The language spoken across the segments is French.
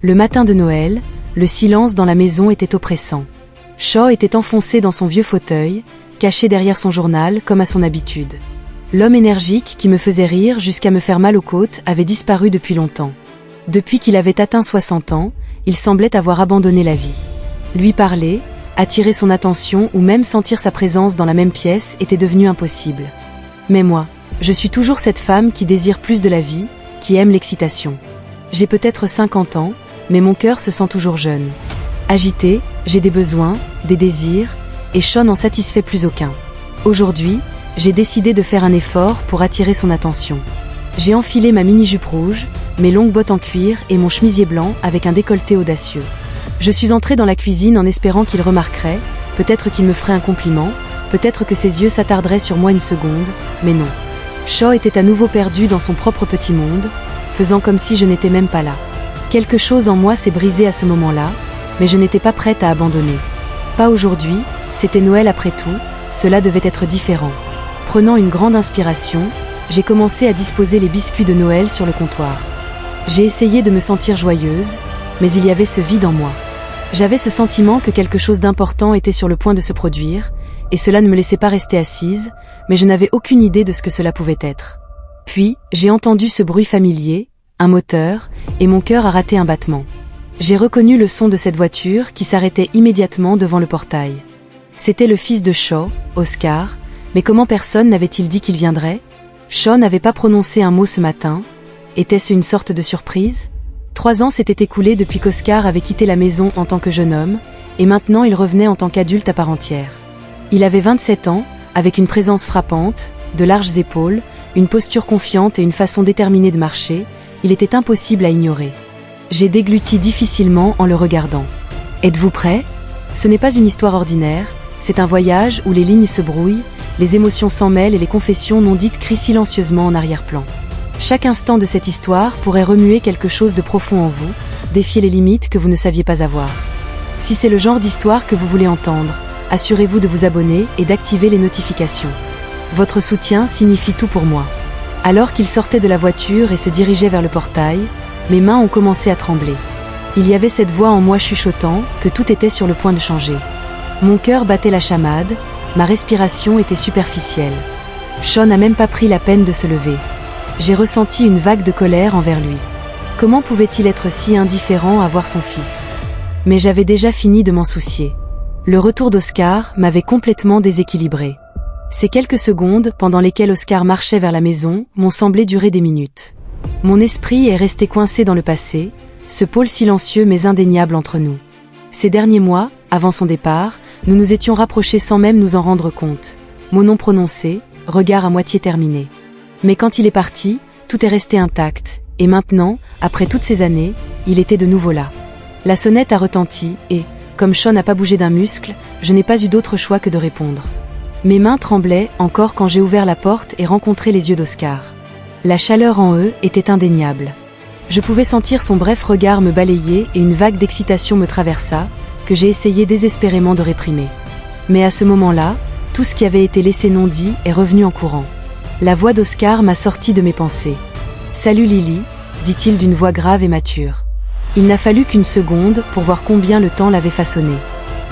Le matin de Noël, le silence dans la maison était oppressant. Shaw était enfoncé dans son vieux fauteuil, caché derrière son journal comme à son habitude. L'homme énergique qui me faisait rire jusqu'à me faire mal aux côtes avait disparu depuis longtemps. Depuis qu'il avait atteint 60 ans, il semblait avoir abandonné la vie. Lui parler, attirer son attention ou même sentir sa présence dans la même pièce était devenu impossible. Mais moi, je suis toujours cette femme qui désire plus de la vie, qui aime l'excitation. J'ai peut-être 50 ans, mais mon cœur se sent toujours jeune. Agité, j'ai des besoins, des désirs, et Shaw n'en satisfait plus aucun. Aujourd'hui, j'ai décidé de faire un effort pour attirer son attention. J'ai enfilé ma mini-jupe rouge, mes longues bottes en cuir et mon chemisier blanc avec un décolleté audacieux. Je suis entrée dans la cuisine en espérant qu'il remarquerait, peut-être qu'il me ferait un compliment, peut-être que ses yeux s'attarderaient sur moi une seconde, mais non. Shaw était à nouveau perdu dans son propre petit monde, faisant comme si je n'étais même pas là. Quelque chose en moi s'est brisé à ce moment-là, mais je n'étais pas prête à abandonner. Pas aujourd'hui, c'était Noël après tout, cela devait être différent. Prenant une grande inspiration, j'ai commencé à disposer les biscuits de Noël sur le comptoir. J'ai essayé de me sentir joyeuse, mais il y avait ce vide en moi. J'avais ce sentiment que quelque chose d'important était sur le point de se produire, et cela ne me laissait pas rester assise, mais je n'avais aucune idée de ce que cela pouvait être. Puis, j'ai entendu ce bruit familier, un moteur, et mon cœur a raté un battement. J'ai reconnu le son de cette voiture qui s'arrêtait immédiatement devant le portail. C'était le fils de Shaw, Oscar, mais comment personne n'avait-il dit qu'il viendrait? Shaw n'avait pas prononcé un mot ce matin. Était-ce une sorte de surprise? 3 ans s'étaient écoulés depuis qu'Oscar avait quitté la maison en tant que jeune homme, et maintenant il revenait en tant qu'adulte à part entière. Il avait 27 ans, avec une présence frappante, de larges épaules, une posture confiante et une façon déterminée de marcher, il était impossible à ignorer. J'ai dégluti difficilement en le regardant. Êtes-vous prêt? Ce n'est pas une histoire ordinaire, c'est un voyage où les lignes se brouillent, les émotions s'en mêlent et les confessions non dites crient silencieusement en arrière-plan. Chaque instant de cette histoire pourrait remuer quelque chose de profond en vous, défier les limites que vous ne saviez pas avoir. Si c'est le genre d'histoire que vous voulez entendre, assurez-vous de vous abonner et d'activer les notifications. Votre soutien signifie tout pour moi. Alors qu'il sortait de la voiture et se dirigeait vers le portail, mes mains ont commencé à trembler. Il y avait cette voix en moi chuchotant que tout était sur le point de changer. Mon cœur battait la chamade, ma respiration était superficielle. Shaw n'a même pas pris la peine de se lever. J'ai ressenti une vague de colère envers lui. Comment pouvait-il être si indifférent à voir son fils? Mais j'avais déjà fini de m'en soucier. Le retour d'Oscar m'avait complètement déséquilibré. Ces quelques secondes pendant lesquelles Oscar marchait vers la maison m'ont semblé durer des minutes. Mon esprit est resté coincé dans le passé, ce pôle silencieux mais indéniable entre nous. Ces derniers mois, avant son départ, nous nous étions rapprochés sans même nous en rendre compte. Mots non prononcés, regard à moitié terminé. Mais quand il est parti, tout est resté intact, et maintenant, après toutes ces années, il était de nouveau là. La sonnette a retenti, et, comme Shaw n'a pas bougé d'un muscle, je n'ai pas eu d'autre choix que de répondre. Mes mains tremblaient encore quand j'ai ouvert la porte et rencontré les yeux d'Oscar. La chaleur en eux était indéniable. Je pouvais sentir son bref regard me balayer et une vague d'excitation me traversa, que j'ai essayé désespérément de réprimer. Mais à ce moment-là, tout ce qui avait été laissé non dit est revenu en courant. La voix d'Oscar m'a sorti de mes pensées. « Salut Lily », dit-il d'une voix grave et mature. Il n'a fallu qu'une seconde pour voir combien le temps l'avait façonné.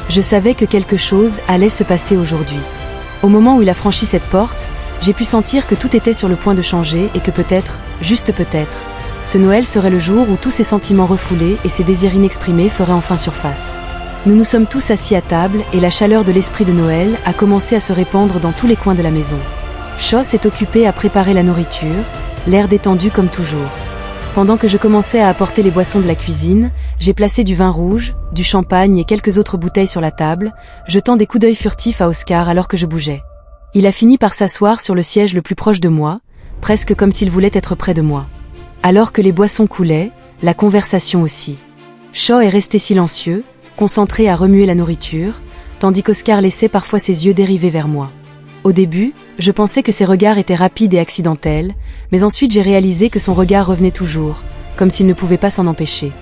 Je savais que quelque chose allait se passer aujourd'hui. Au moment où il a franchi cette porte, j'ai pu sentir que tout était sur le point de changer et que peut-être, juste peut-être, ce Noël serait le jour où tous ces sentiments refoulés et ces désirs inexprimés feraient enfin surface. Nous nous sommes tous assis à table et la chaleur de l'esprit de Noël a commencé à se répandre dans tous les coins de la maison. Shaw s'est occupé à préparer la nourriture, l'air détendu comme toujours. Pendant que je commençais à apporter les boissons de la cuisine, j'ai placé du vin rouge, du champagne et quelques autres bouteilles sur la table, jetant des coups d'œil furtifs à Oscar alors que je bougeais. Il a fini par s'asseoir sur le siège le plus proche de moi, presque comme s'il voulait être près de moi. Alors que les boissons coulaient, la conversation aussi. Shaw est resté silencieux, concentré à remuer la nourriture, tandis qu'Oscar laissait parfois ses yeux dériver vers moi. Au début, je pensais que ses regards étaient rapides et accidentels, mais ensuite j'ai réalisé que son regard revenait toujours, comme s'il ne pouvait pas s'en empêcher.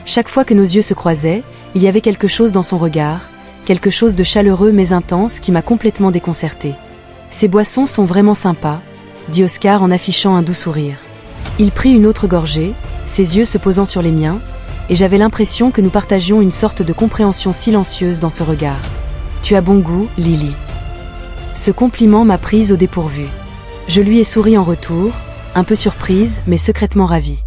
Chaque fois que nos yeux se croisaient, il y avait quelque chose dans son regard, quelque chose de chaleureux mais intense qui m'a complètement déconcertée. « Ces boissons sont vraiment sympas », dit Oscar en affichant un doux sourire. Il prit une autre gorgée, ses yeux se posant sur les miens, et j'avais l'impression que nous partagions une sorte de compréhension silencieuse dans ce regard. « Tu as bon goût, Lily. » Ce compliment m'a prise au dépourvu. Je lui ai souri en retour, un peu surprise, mais secrètement ravie.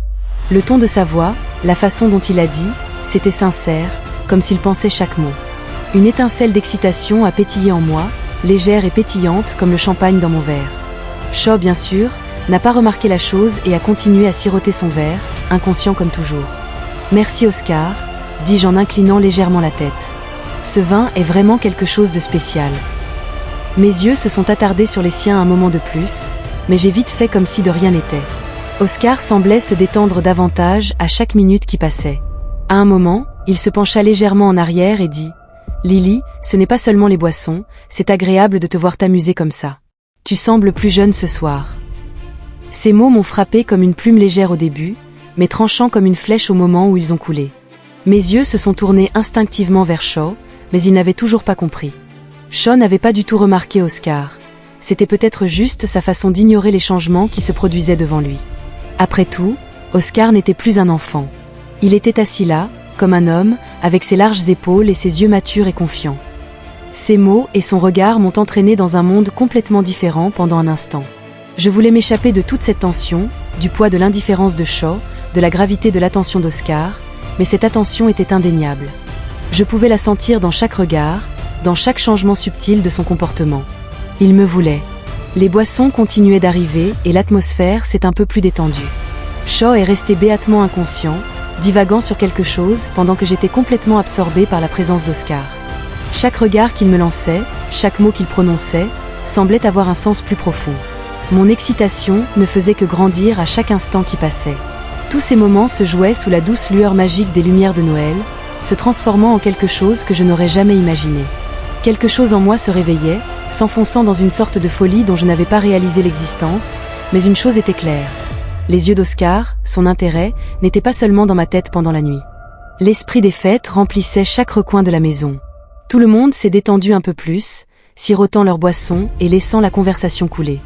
Le ton de sa voix, la façon dont il a dit, c'était sincère, comme s'il pensait chaque mot. Une étincelle d'excitation a pétillé en moi, légère et pétillante comme le champagne dans mon verre. Shaw, bien sûr, n'a pas remarqué la chose et a continué à siroter son verre, inconscient comme toujours. « Merci Oscar », dis-je en inclinant légèrement la tête. Ce vin est vraiment quelque chose de spécial. Mes yeux se sont attardés sur les siens un moment de plus, mais j'ai vite fait comme si de rien n'était. Oscar semblait se détendre davantage à chaque minute qui passait. À un moment, il se pencha légèrement en arrière et dit « Lily, ce n'est pas seulement les boissons, c'est agréable de te voir t'amuser comme ça. Tu sembles plus jeune ce soir. » Ces mots m'ont frappé comme une plume légère au début, mais tranchant comme une flèche au moment où ils ont coulé. Mes yeux se sont tournés instinctivement vers Shaw, mais il n'avait toujours pas compris. Shaw n'avait pas du tout remarqué Oscar. C'était peut-être juste sa façon d'ignorer les changements qui se produisaient devant lui. Après tout, Oscar n'était plus un enfant. Il était assis là, comme un homme, avec ses larges épaules et ses yeux matures et confiants. Ses mots et son regard m'ont entraîné dans un monde complètement différent pendant un instant. Je voulais m'échapper de toute cette tension, du poids de l'indifférence de Shaw, de la gravité de l'attention d'Oscar, mais cette attention était indéniable. Je pouvais la sentir dans chaque regard, dans chaque changement subtil de son comportement. Il me voulait. Les boissons continuaient d'arriver et l'atmosphère s'est un peu plus détendue. Shaw est resté béatement inconscient, divagant sur quelque chose pendant que j'étais complètement absorbée par la présence d'Oscar. Chaque regard qu'il me lançait, chaque mot qu'il prononçait, semblait avoir un sens plus profond. Mon excitation ne faisait que grandir à chaque instant qui passait. Tous ces moments se jouaient sous la douce lueur magique des lumières de Noël, se transformant en quelque chose que je n'aurais jamais imaginé. Quelque chose en moi se réveillait, s'enfonçant dans une sorte de folie dont je n'avais pas réalisé l'existence, mais une chose était claire. Les yeux d'Oscar, son intérêt, n'étaient pas seulement dans ma tête pendant la nuit. L'esprit des fêtes remplissait chaque recoin de la maison. Tout le monde s'est détendu un peu plus, sirotant leurs boissons et laissant la conversation couler.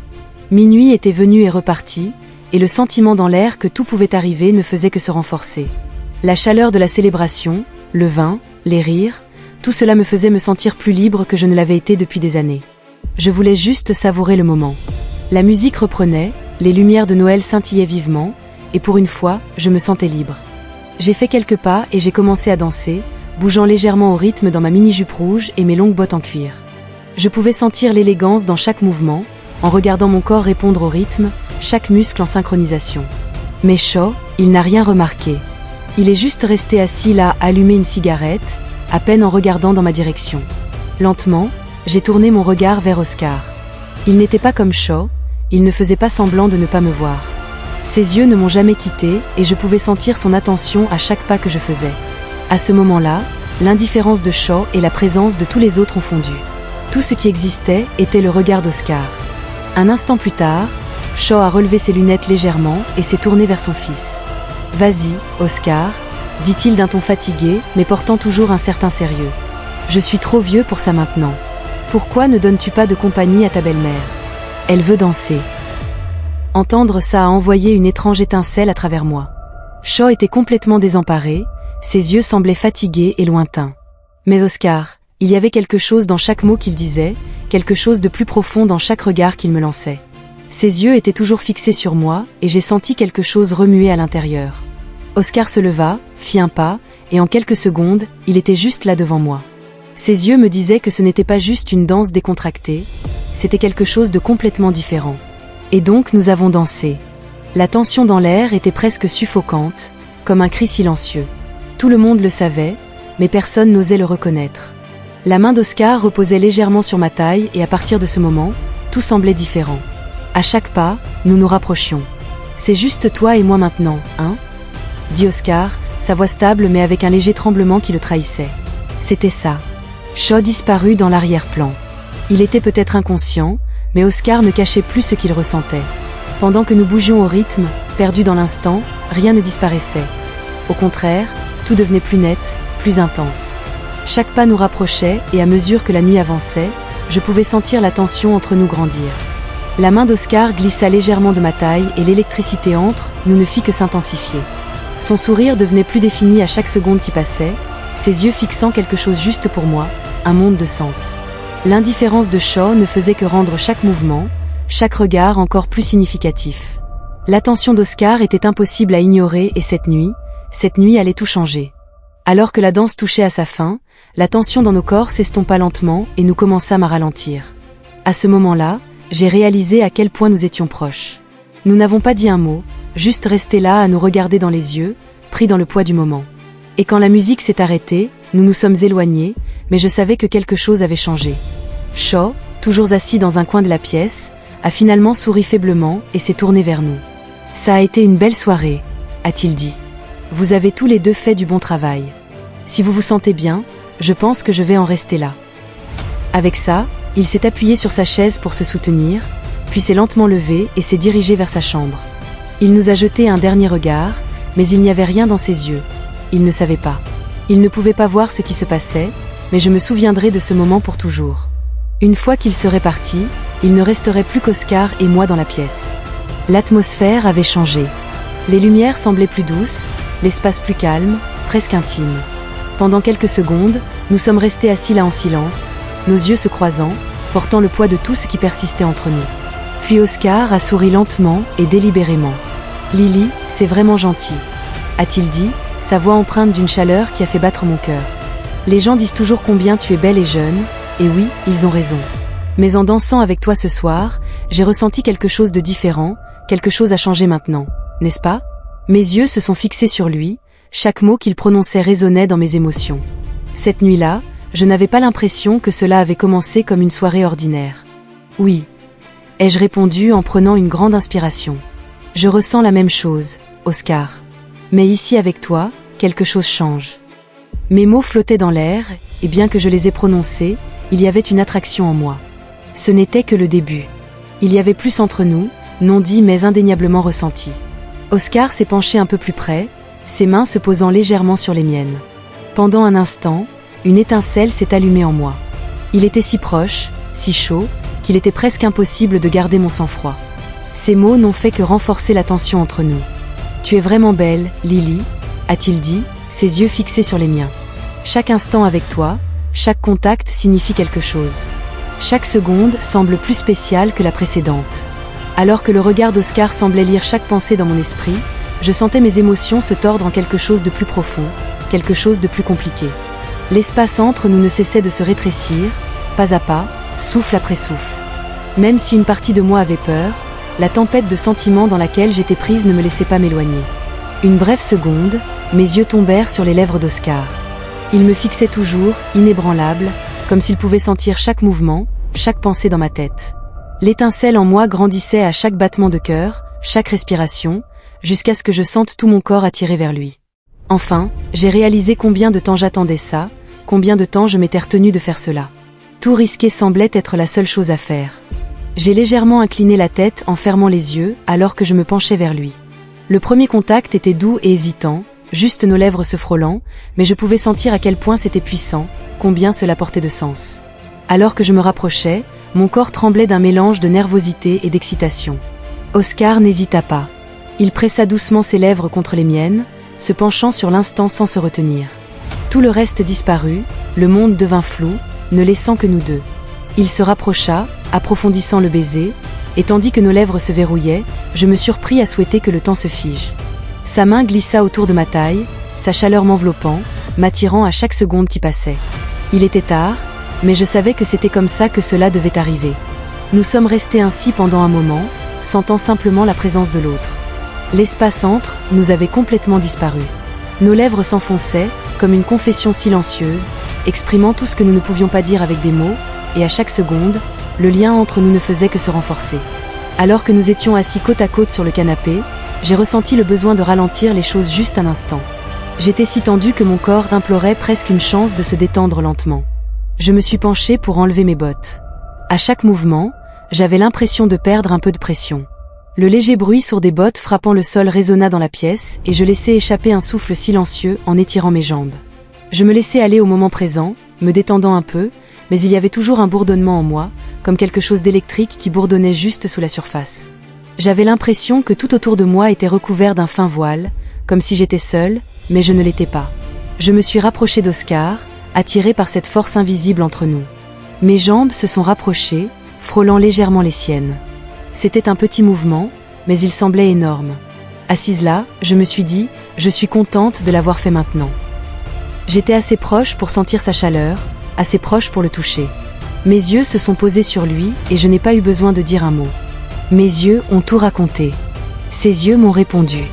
Minuit était venu et reparti, et le sentiment dans l'air que tout pouvait arriver ne faisait que se renforcer. La chaleur de la célébration, le vin, les rires, tout cela me faisait me sentir plus libre que je ne l'avais été depuis des années. Je voulais juste savourer le moment. La musique reprenait, les lumières de Noël scintillaient vivement, et pour une fois, je me sentais libre. J'ai fait quelques pas et j'ai commencé à danser, bougeant légèrement au rythme dans ma mini-jupe rouge et mes longues bottes en cuir. Je pouvais sentir l'élégance dans chaque mouvement, en regardant mon corps répondre au rythme, chaque muscle en synchronisation. Mais Shaw, il n'a rien remarqué. Il est juste resté assis là, à allumer une cigarette, à peine en regardant dans ma direction. Lentement, j'ai tourné mon regard vers Oscar. Il n'était pas comme Shaw, il ne faisait pas semblant de ne pas me voir. Ses yeux ne m'ont jamais quitté et je pouvais sentir son attention à chaque pas que je faisais. À ce moment-là, l'indifférence de Shaw et la présence de tous les autres ont fondu. Tout ce qui existait était le regard d'Oscar. Un instant plus tard, Shaw a relevé ses lunettes légèrement et s'est tourné vers son fils. « Vas-y, Oscar », dit-il d'un ton fatigué, mais portant toujours un certain sérieux. « Je suis trop vieux pour ça maintenant. Pourquoi ne donnes-tu pas de compagnie à ta belle-mère ? Elle veut danser. » Entendre ça a envoyé une étrange étincelle à travers moi. Shaw était complètement désemparé, ses yeux semblaient fatigués et lointains. Mais Oscar, il y avait quelque chose dans chaque mot qu'il disait, quelque chose de plus profond dans chaque regard qu'il me lançait. Ses yeux étaient toujours fixés sur moi, et j'ai senti quelque chose remuer à l'intérieur. Oscar se leva, fit un pas, et en quelques secondes, il était juste là devant moi. Ses yeux me disaient que ce n'était pas juste une danse décontractée, c'était quelque chose de complètement différent. Et donc nous avons dansé. La tension dans l'air était presque suffocante, comme un cri silencieux. Tout le monde le savait, mais personne n'osait le reconnaître. La main d'Oscar reposait légèrement sur ma taille et à partir de ce moment, tout semblait différent. À chaque pas, nous nous rapprochions. « C'est juste toi et moi maintenant, hein ?» dit Oscar, sa voix stable mais avec un léger tremblement qui le trahissait. C'était ça. Shaw disparut dans l'arrière-plan. Il était peut-être inconscient, mais Oscar ne cachait plus ce qu'il ressentait. Pendant que nous bougions au rythme, perdus dans l'instant, rien ne disparaissait. Au contraire, tout devenait plus net, plus intense. Chaque pas nous rapprochait et à mesure que la nuit avançait, je pouvais sentir la tension entre nous grandir. La main d'Oscar glissa légèrement de ma taille et l'électricité entre nous ne fit que s'intensifier. Son sourire devenait plus défini à chaque seconde qui passait, ses yeux fixant quelque chose juste pour moi, un monde de sens. L'indifférence de Shaw ne faisait que rendre chaque mouvement, chaque regard encore plus significatif. L'attention d'Oscar était impossible à ignorer et cette nuit allait tout changer. Alors que la danse touchait à sa fin, la tension dans nos corps s'estompa lentement et nous commençâmes à ralentir. À ce moment-là, j'ai réalisé à quel point nous étions proches. Nous n'avons pas dit un mot, juste resté là à nous regarder dans les yeux, pris dans le poids du moment. Et quand la musique s'est arrêtée, nous nous sommes éloignés, mais je savais que quelque chose avait changé. Shaw, toujours assis dans un coin de la pièce, a finalement souri faiblement et s'est tourné vers nous. « Ça a été une belle soirée », a-t-il dit. « Vous avez tous les deux fait du bon travail. Si vous vous sentez bien, je pense que je vais en rester là. » Avec ça, il s'est appuyé sur sa chaise pour se soutenir, puis s'est lentement levé et s'est dirigé vers sa chambre. Il nous a jeté un dernier regard, mais il n'y avait rien dans ses yeux. Il ne savait pas. Il ne pouvait pas voir ce qui se passait, mais je me souviendrai de ce moment pour toujours. Une fois qu'il serait parti, il ne resterait plus qu'Oscar et moi dans la pièce. L'atmosphère avait changé. Les lumières semblaient plus douces, l'espace plus calme, presque intime. Pendant quelques secondes, nous sommes restés assis là en silence, nos yeux se croisant, portant le poids de tout ce qui persistait entre nous. Puis Oscar a souri lentement et délibérément. « Lily, c'est vraiment gentil », a-t-il dit, sa voix empreinte d'une chaleur qui a fait battre mon cœur. « Les gens disent toujours combien tu es belle et jeune, et oui, ils ont raison. Mais en dansant avec toi ce soir, j'ai ressenti quelque chose de différent, quelque chose a changé maintenant, n'est-ce pas ?» Mes yeux se sont fixés sur lui, chaque mot qu'il prononçait résonnait dans mes émotions. Cette nuit-là, je n'avais pas l'impression que cela avait commencé comme une soirée ordinaire. « Oui », ai-je répondu en prenant une grande inspiration. « Je ressens la même chose, Oscar. Mais ici avec toi, quelque chose change. » Mes mots flottaient dans l'air, et bien que je les ai prononcés, il y avait une attraction en moi. Ce n'était que le début. Il y avait plus entre nous, non dit mais indéniablement ressenti. Oscar s'est penché un peu plus près, ses mains se posant légèrement sur les miennes. Pendant un instant, une étincelle s'est allumée en moi. Il était si proche, si chaud, qu'il était presque impossible de garder mon sang-froid. Ces mots n'ont fait que renforcer la tension entre nous. « Tu es vraiment belle, Lily », a-t-il dit, ses yeux fixés sur les miens. « Chaque instant avec toi, chaque contact signifie quelque chose. Chaque seconde semble plus spéciale que la précédente. » Alors que le regard d'Oscar semblait lire chaque pensée dans mon esprit, je sentais mes émotions se tordre en quelque chose de plus profond, quelque chose de plus compliqué. L'espace entre nous ne cessait de se rétrécir, pas à pas, souffle après souffle. Même si une partie de moi avait peur, la tempête de sentiments dans laquelle j'étais prise ne me laissait pas m'éloigner. Une brève seconde, mes yeux tombèrent sur les lèvres d'Oscar. Il me fixait toujours, inébranlable, comme s'il pouvait sentir chaque mouvement, chaque pensée dans ma tête. L'étincelle en moi grandissait à chaque battement de cœur, chaque respiration, jusqu'à ce que je sente tout mon corps attiré vers lui. Enfin, j'ai réalisé combien de temps j'attendais ça, combien de temps je m'étais retenue de faire cela. Tout risquer semblait être la seule chose à faire. J'ai légèrement incliné la tête en fermant les yeux alors que je me penchais vers lui. Le premier contact était doux et hésitant, juste nos lèvres se frôlant, mais je pouvais sentir à quel point c'était puissant, combien cela portait de sens. Alors que je me rapprochais, mon corps tremblait d'un mélange de nervosité et d'excitation. Oscar n'hésita pas. Il pressa doucement ses lèvres contre les miennes, se penchant sur l'instant sans se retenir. Tout le reste disparut, le monde devint flou, ne laissant que nous deux. Il se rapprocha, approfondissant le baiser, et tandis que nos lèvres se verrouillaient, je me surpris à souhaiter que le temps se fige. Sa main glissa autour de ma taille, sa chaleur m'enveloppant, m'attirant à chaque seconde qui passait. Il était tard, mais je savais que c'était comme ça que cela devait arriver. Nous sommes restés ainsi pendant un moment, sentant simplement la présence de l'autre. L'espace entre nous avait complètement disparu. Nos lèvres s'enfonçaient, comme une confession silencieuse, exprimant tout ce que nous ne pouvions pas dire avec des mots, et à chaque seconde, le lien entre nous ne faisait que se renforcer. Alors que nous étions assis côte à côte sur le canapé, j'ai ressenti le besoin de ralentir les choses juste un instant. J'étais si tendue que mon corps implorait presque une chance de se détendre lentement. Je me suis penchée pour enlever mes bottes. À chaque mouvement, j'avais l'impression de perdre un peu de pression. Le léger bruit sourd des bottes frappant le sol résonna dans la pièce et je laissai échapper un souffle silencieux en étirant mes jambes. Je me laissais aller au moment présent, me détendant un peu, mais il y avait toujours un bourdonnement en moi, comme quelque chose d'électrique qui bourdonnait juste sous la surface. J'avais l'impression que tout autour de moi était recouvert d'un fin voile, comme si j'étais seule, mais je ne l'étais pas. Je me suis rapprochée d'Oscar, attirée par cette force invisible entre nous. Mes jambes se sont rapprochées, frôlant légèrement les siennes. C'était un petit mouvement, mais il semblait énorme. Assise là, je me suis dit, je suis contente de l'avoir fait maintenant. J'étais assez proche pour sentir sa chaleur, assez proche pour le toucher. Mes yeux se sont posés sur lui et je n'ai pas eu besoin de dire un mot. Mes yeux ont tout raconté. Ses yeux m'ont répondu.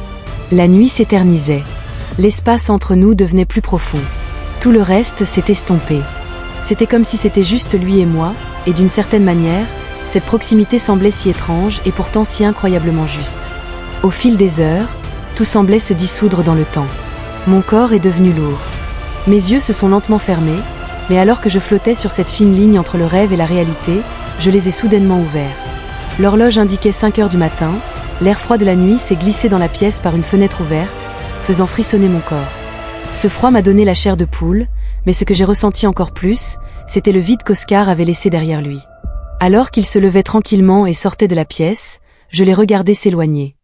La nuit s'éternisait. L'espace entre nous devenait plus profond. Tout le reste s'est estompé. C'était comme si c'était juste lui et moi, et d'une certaine manière, cette proximité semblait si étrange et pourtant si incroyablement juste. Au fil des heures, tout semblait se dissoudre dans le temps. Mon corps est devenu lourd. Mes yeux se sont lentement fermés, mais alors que je flottais sur cette fine ligne entre le rêve et la réalité, je les ai soudainement ouverts. L'horloge indiquait 5 heures du matin, l'air froid de la nuit s'est glissé dans la pièce par une fenêtre ouverte, faisant frissonner mon corps. Ce froid m'a donné la chair de poule, mais ce que j'ai ressenti encore plus, c'était le vide qu'Oscar avait laissé derrière lui. Alors qu'il se levait tranquillement et sortait de la pièce, je l'ai regardé s'éloigner.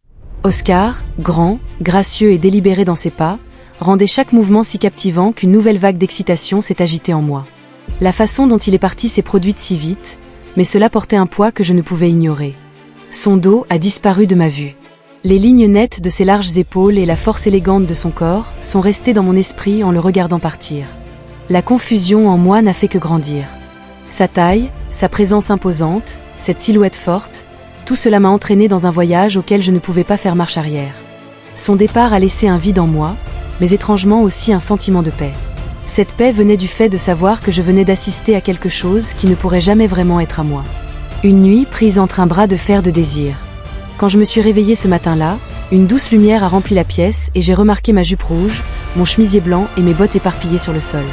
Oscar, grand, gracieux et délibéré dans ses pas, rendait chaque mouvement si captivant qu'une nouvelle vague d'excitation s'est agitée en moi. La façon dont il est parti s'est produite si vite, mais cela portait un poids que je ne pouvais ignorer. Son dos a disparu de ma vue. Les lignes nettes de ses larges épaules et la force élégante de son corps sont restées dans mon esprit en le regardant partir. La confusion en moi n'a fait que grandir. Sa taille, sa présence imposante, cette silhouette forte, tout cela m'a entraîné dans un voyage auquel je ne pouvais pas faire marche arrière. Son départ a laissé un vide en moi, mais étrangement aussi un sentiment de paix. Cette paix venait du fait de savoir que je venais d'assister à quelque chose qui ne pourrait jamais vraiment être à moi. Une nuit prise entre un bras de fer de désir. Quand je me suis réveillée ce matin-là, une douce lumière a rempli la pièce et j'ai remarqué ma jupe rouge, mon chemisier blanc et mes bottes éparpillées sur le sol.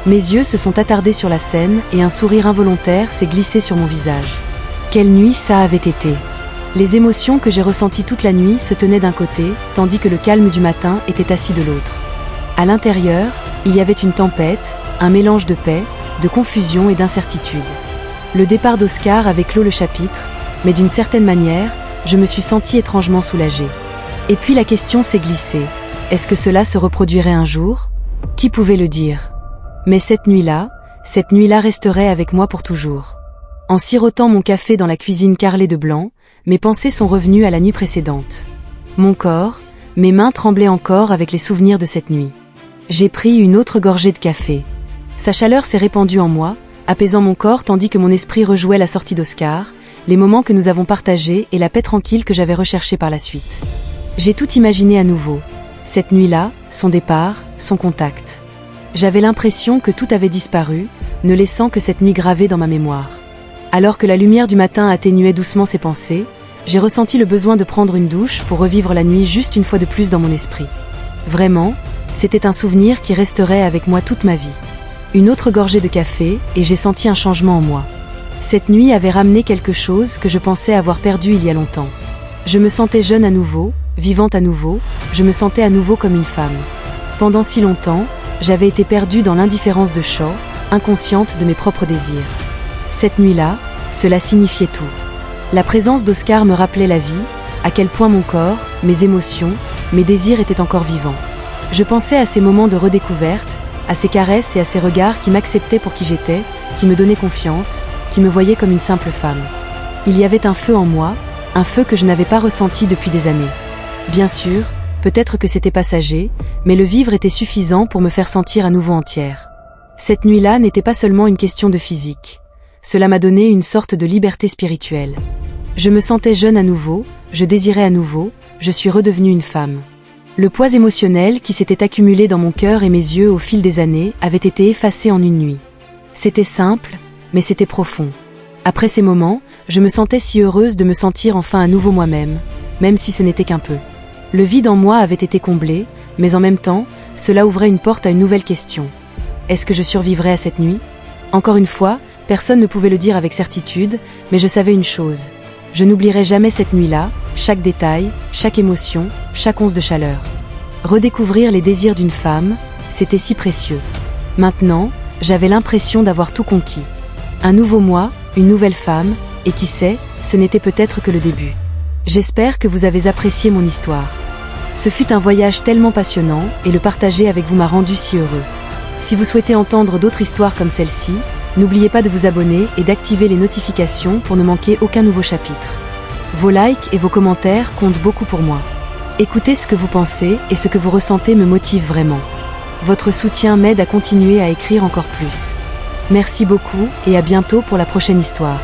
Mes yeux se sont attardés sur la scène et un sourire involontaire s'est glissé sur mon visage. Quelle nuit ça avait été! Les émotions que j'ai ressenties toute la nuit se tenaient d'un côté, tandis que le calme du matin était assis de l'autre. À l'intérieur, il y avait une tempête, un mélange de paix, de confusion et d'incertitude. Le départ d'Oscar avait clos le chapitre, mais d'une certaine manière, je me suis sentie étrangement soulagée. Et puis la question s'est glissée. Est-ce que cela se reproduirait un jour? Qui pouvait le dire? Mais cette nuit-là resterait avec moi pour toujours. En sirotant mon café dans la cuisine carrelée de blanc, mes pensées sont revenues à la nuit précédente. Mon corps, mes mains tremblaient encore avec les souvenirs de cette nuit. J'ai pris une autre gorgée de café. Sa chaleur s'est répandue en moi, apaisant mon corps tandis que mon esprit rejouait la sortie d'Oscar, les moments que nous avons partagés et la paix tranquille que j'avais recherchée par la suite. J'ai tout imaginé à nouveau. Cette nuit-là, son départ, son contact. J'avais l'impression que tout avait disparu, ne laissant que cette nuit gravée dans ma mémoire. Alors que la lumière du matin atténuait doucement ses pensées, j'ai ressenti le besoin de prendre une douche pour revivre la nuit juste une fois de plus dans mon esprit. Vraiment, c'était un souvenir qui resterait avec moi toute ma vie. Une autre gorgée de café, et j'ai senti un changement en moi. Cette nuit avait ramené quelque chose que je pensais avoir perdu il y a longtemps. Je me sentais jeune à nouveau, vivante à nouveau, je me sentais à nouveau comme une femme. Pendant si longtemps, j'avais été perdue dans l'indifférence de Shaw, inconsciente de mes propres désirs. Cette nuit-là, cela signifiait tout. La présence d'Oscar me rappelait la vie, à quel point mon corps, mes émotions, mes désirs étaient encore vivants. Je pensais à ces moments de redécouverte, à ces caresses et à ces regards qui m'acceptaient pour qui j'étais, qui me donnaient confiance, qui me voyaient comme une simple femme. Il y avait un feu en moi, un feu que je n'avais pas ressenti depuis des années. Bien sûr, peut-être que c'était passager, mais le vivre était suffisant pour me faire sentir à nouveau entière. Cette nuit-là n'était pas seulement une question de physique. Cela m'a donné une sorte de liberté spirituelle. Je me sentais jeune à nouveau, je désirais à nouveau, je suis redevenue une femme. Le poids émotionnel qui s'était accumulé dans mon cœur et mes yeux au fil des années avait été effacé en une nuit. C'était simple, mais c'était profond. Après ces moments, je me sentais si heureuse de me sentir enfin à nouveau moi-même, même si ce n'était qu'un peu. Le vide en moi avait été comblé, mais en même temps, cela ouvrait une porte à une nouvelle question. Est-ce que je survivrais à cette nuit? Encore une fois, personne ne pouvait le dire avec certitude, mais je savais une chose. Je n'oublierai jamais cette nuit-là, chaque détail, chaque émotion, chaque once de chaleur. Redécouvrir les désirs d'une femme, c'était si précieux. Maintenant, j'avais l'impression d'avoir tout conquis. Un nouveau moi, une nouvelle femme, et qui sait, ce n'était peut-être que le début. J'espère que vous avez apprécié mon histoire. Ce fut un voyage tellement passionnant, et le partager avec vous m'a rendu si heureux. Si vous souhaitez entendre d'autres histoires comme celle-ci, n'oubliez pas de vous abonner et d'activer les notifications pour ne manquer aucun nouveau chapitre. Vos likes et vos commentaires comptent beaucoup pour moi. Écoutez ce que vous pensez et ce que vous ressentez me motive vraiment. Votre soutien m'aide à continuer à écrire encore plus. Merci beaucoup et à bientôt pour la prochaine histoire.